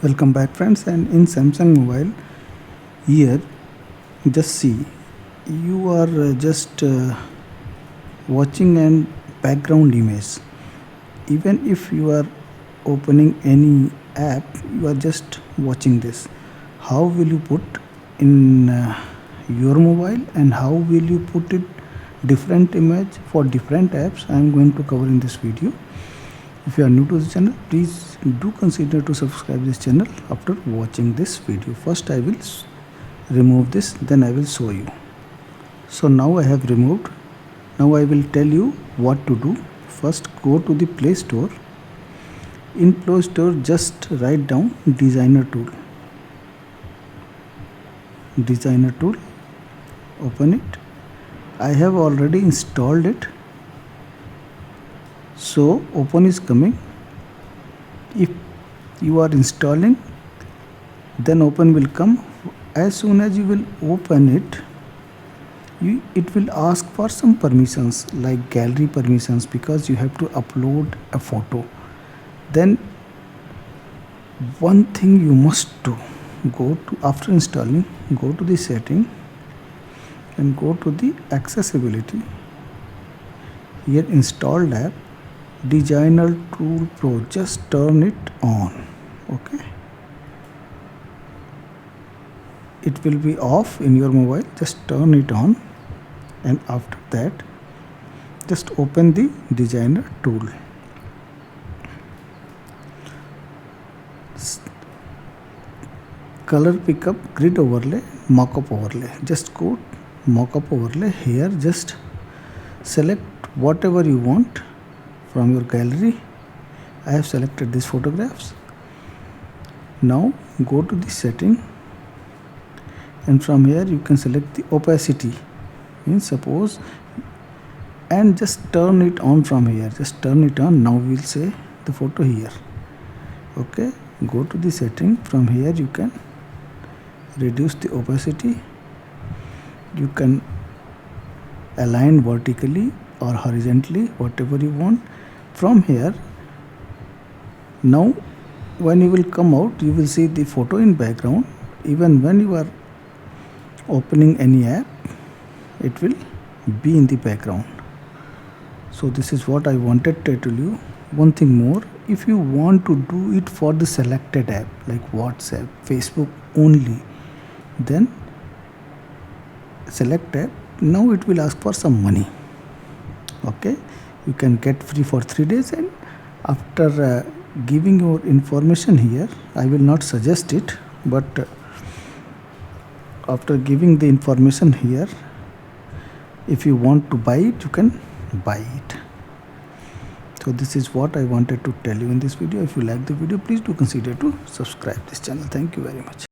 Welcome back friends, and in Samsung mobile here, just see, you are just watching an background image. Even if you are opening any app, you are just watching this. How will you put in your mobile, and how will you put it different image for different apps? I am going to cover in this video. If you are new to the channel, please do consider to subscribe this channel after watching this video. First I will remove this, then I will show you. So now I have removed. Now I will tell you what to do. First go to the Play Store. In Play Store just write down designer tool. Designer tool, open it. I have already installed it. So open is coming. If you are installing, then open will come. As soon as you will open it, it will ask for some permissions like gallery permissions, because you have to upload a photo. Then one thing you must do, go to, after installing, go to the setting and go to the accessibility. Here installed app, Designer Tool Pro, just turn it on. Okay, it will be off in your mobile, just turn it on, and after that just open the designer tool. Color pickup, grid overlay, mockup overlay. Just go mockup overlay. Here just select whatever you want from your gallery. I have selected these photographs. Now go to the setting, and from here you can select the opacity, means suppose, and just turn it on from here. Just turn it on. Now we'll say the photo here. Okay, go to the setting. From here you can reduce the opacity. You can align vertically or horizontally, whatever you want. From here, now when you will come out, you will see the photo in background. Even when you are opening any app, it will be in the background. So this is what I wanted to tell you. One thing more, if you want to do it for the selected app like WhatsApp, Facebook only, then select app. Now it will ask for some money. Okay, you can get free for 3 days, and after giving your information here, I will not suggest it, but after giving the information here, if you want to buy it, you can buy it. So this is what I wanted to tell you in this video. If you like the video, please do consider to subscribe this channel. Thank you very much.